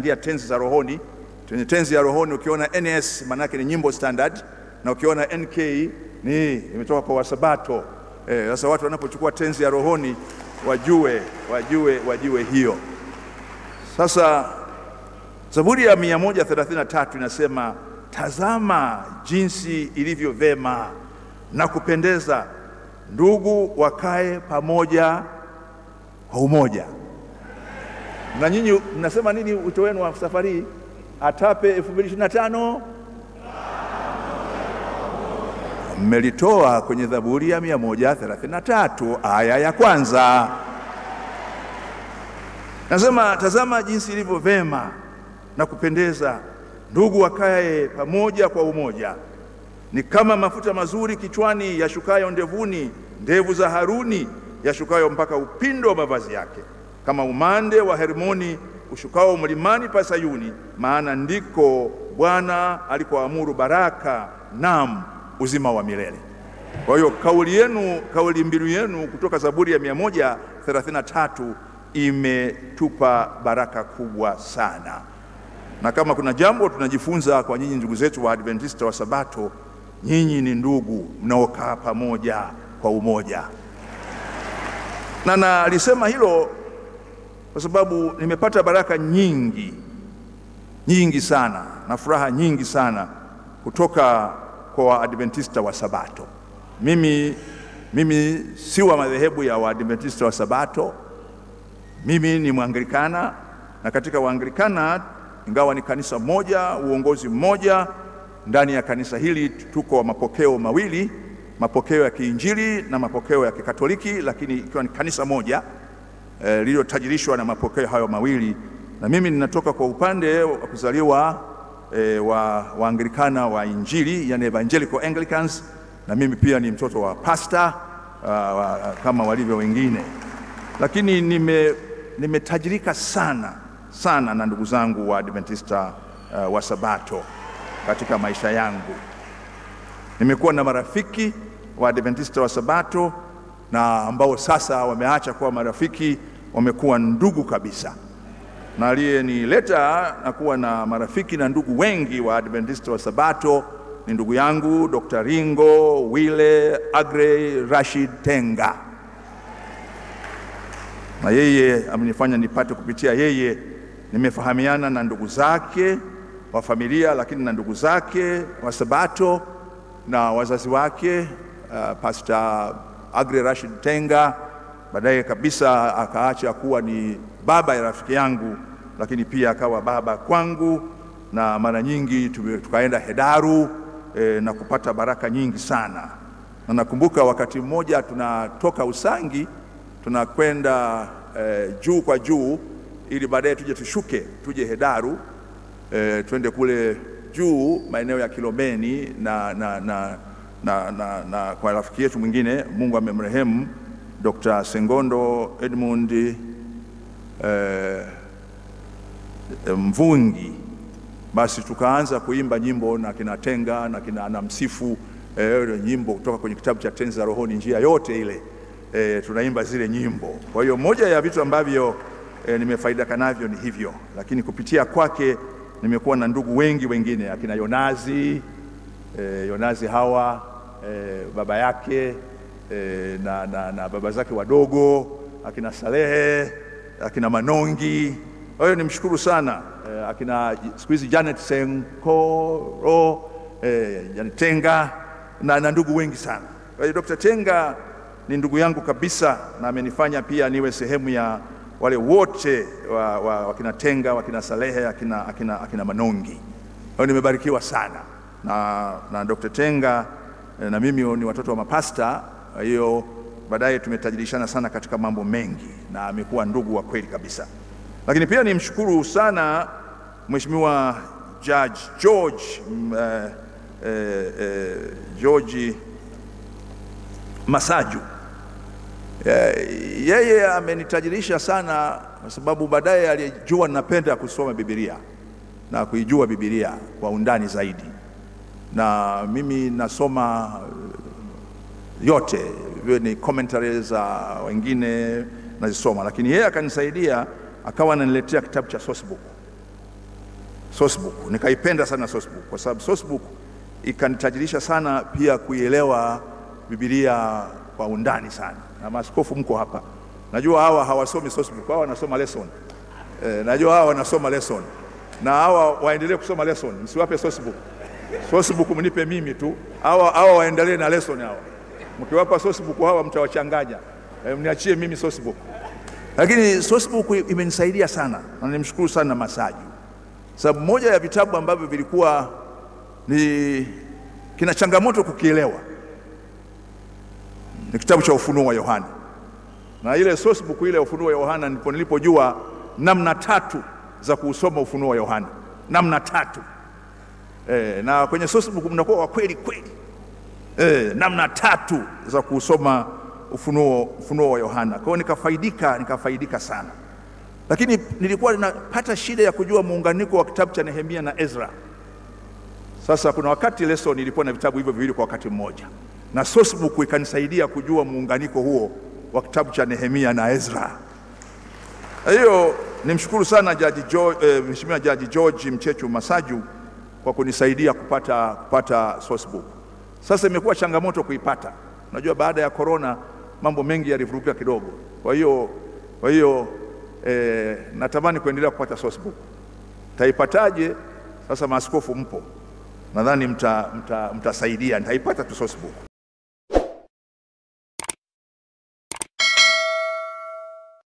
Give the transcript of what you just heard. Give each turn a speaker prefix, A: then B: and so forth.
A: naingilia tenzi za rohoni. Kwenye tenzi ya rohoni ukiona NS maana yake ni nyimbo standard, na ukiona NK ni imetoka kwa Wasabato. Sasa watu wanapochukua tenzi ya rohoni wajue hiyo. Sasa Zaburi ya 133 inasema, tazama jinsi ilivyo vema na kupendeza ndugu wakae pamoja kwa umoja. Na nyinyi mnasema nini wito wenu wa safari ATAPE 2025? Mmelitoa kwenye Zaburi ya 133 aya ya kwanza. Nasema, tazama jinsi ilivyo vema na kupendeza ndugu wakae pamoja kwa umoja. Ni kama mafuta mazuri kichwani yashukayo ndevuni, ndevu za Haruni yashukayo mpaka upindo wa mavazi yake, kama umande wa Hermoni ushukao mlimani pa Sayuni, maana ndiko Bwana alikoamuru baraka, naam, uzima wa milele. Kwa hiyo kauli mbiu yenu kutoka Zaburi ya 133 imetupa baraka kubwa sana. Na kama kuna jambo tunajifunza kwa nyinyi ndugu zetu wa Adventista wa Sabato, nyinyi ni ndugu mnaokaa pamoja kwa umoja. Na nalisema hilo kwa sababu nimepata baraka nyingi sana na furaha nyingi sana kutoka kwa Adventista wa Sabato. Mimi si wa madhehebu ya Adventista wa Sabato. Mimi ni Mwanglikana, na katika Waanglikana, ingawa ni kanisa moja, uongozi mmoja, ndani ya kanisa hili tuko mapokeo mawili, mapokeo ya Kiinjili na mapokeo ya Kikatoliki, lakini ikiwa ni kanisa moja lililotajirishwa na mapokeo hayo mawili. Na mimi ninatoka kwa upande wa kuzaliwa wa Waanglikana wa Injili, yani Evangelical Anglicans, na mimi pia ni mtoto wa pastor kama walivyo wengine. Lakini nimetajirika sana na ndugu zangu wa Adventista wa Sabato katika maisha yangu. Nimekuwa na marafiki wa Adventista wa Sabato na ambao sasa wameacha kuwa marafiki, wamekuwa ndugu kabisa. Na aliyenileta na kuwa na marafiki na ndugu wengi wa Adventista wa Sabato ni ndugu yangu Dr. Ringo Wile Agre Rashid Tenga. Na yeye amenifanya nipate kupitia yeye nimefahamiana na ndugu zake wa familia, lakini na ndugu zake wa Sabato na wazazi wake, Pastor Agre Rashid Tenga. Baadaye kabisa akaacha kuwa ni baba ya rafiki yangu, lakini pia akawa baba kwangu, na mara nyingi tukaenda Hedaru na kupata baraka nyingi sana. Na nakumbuka wakati mmoja tunatoka Usangi tunakwenda juu kwa juu ili baadaye tuje Hedaru, twende kule juu maeneo ya Kilomeni na kwa rafiki yetu mwingine, Mungu amemrehemu, Dr. Sengondo Edmund Mvungi. Basi tukaanza kuimba nyimbo na kina Tenga na kina Anamsifu, nyimbo kutoka kwenye kitabu cha Tenzi za Rohoni, njia yote ile tunaimba zile nyimbo. Kwa hiyo moja ya vitu ambavyo nimefaidika navyo ni hivyo, lakini kupitia kwake nimekuwa na ndugu wengi wengine, akina Yonazi hawa baba yake na baba zake wadogo, akina Salehe, akina Manongi. Kwa hiyo nimshukuru sana akina siku hizi Janet Senkoro, Janet Tenga na ndugu wengi sana. Kwa hiyo Dr. Tenga ni ndugu yangu kabisa, na amenifanya pia niwe sehemu ya wale wote wakina Tenga, wakina Salehe, akina Manongi. Kwa hiyo nimebarikiwa sana na Dr. Tenga, na mimi ni watoto wa mapasta. Kwa hiyo baadaye tumetajirishana sana katika mambo mengi, na amekuwa ndugu wa kweli kabisa. Lakini pia nimshukuru sana Mheshimiwa Judge George Masaju. Yeye amenitajirisha sana kwa sababu baadaye alijua ninapenda kusoma Biblia na kuijua Biblia kwa undani zaidi, na mimi nasoma yote, ni commentaries za wengine nazisoma, lakini yeye akanisaidia, akawa ananiletea kitabu cha source book. sourcebook. Nikaipenda sana sourcebook kwa sababu sourcebook ikanitajirisha sana pia kuielewa Biblia kwa undani sana. Na maaskofu mko hapa, najua hawa hawasomi sourcebook, hawa wanasoma lesson. Najua hawa wanasoma lesson, na hawa waendelee kusoma lesson, msiwape sourcebook. Sourcebook mnipe mimi tu, hawa waendelee na lesson. Hawa mkiwapa sourcebook hawa mtawachanganya, mniachie mimi sourcebook. Lakini sourcebook imenisaidia sana na nimshukuru sana Masaju, sababu moja ya vitabu ambavyo vilikuwa kina changamoto kukielewa ni kitabu cha Ufunuo wa Yohana. Na ile sourcebook ile Ufunuo wa Yohana ndipo nilipojua namna 3 za kusoma Ufunuo wa Yohana, namna 3. Na kwenye sourcebook mnakuwa wa kweli kweli, namna 3 za kusoma Ufunuo wa Yohana. Kwa hiyo nikafaidika sana. Lakini nilikuwa ninapata shida ya kujua muunganiko wa kitabu cha Nehemia na Ezra. Sasa kuna wakati lesson ilikuwa na vitabu hivyo viwili kwa wakati mmoja, na sourcebook ikanisaidia kujua muunganiko huo wa kitabu cha Nehemia na Ezra. Hiyo nimshukuru sana Mheshimiwa Jaji George Mchechu Masaju kwa kunisaidia kupata sourcebook. Sasa imekuwa changamoto kuipata. Unajua baada ya corona mambo mengi yalivuruga kidogo. Kwa hiyo natamani kuendelea kupata sourcebook. Taipataje? Sasa maaskofu mpo, nadhani mtasaidia, nitaipata tu sourcebook.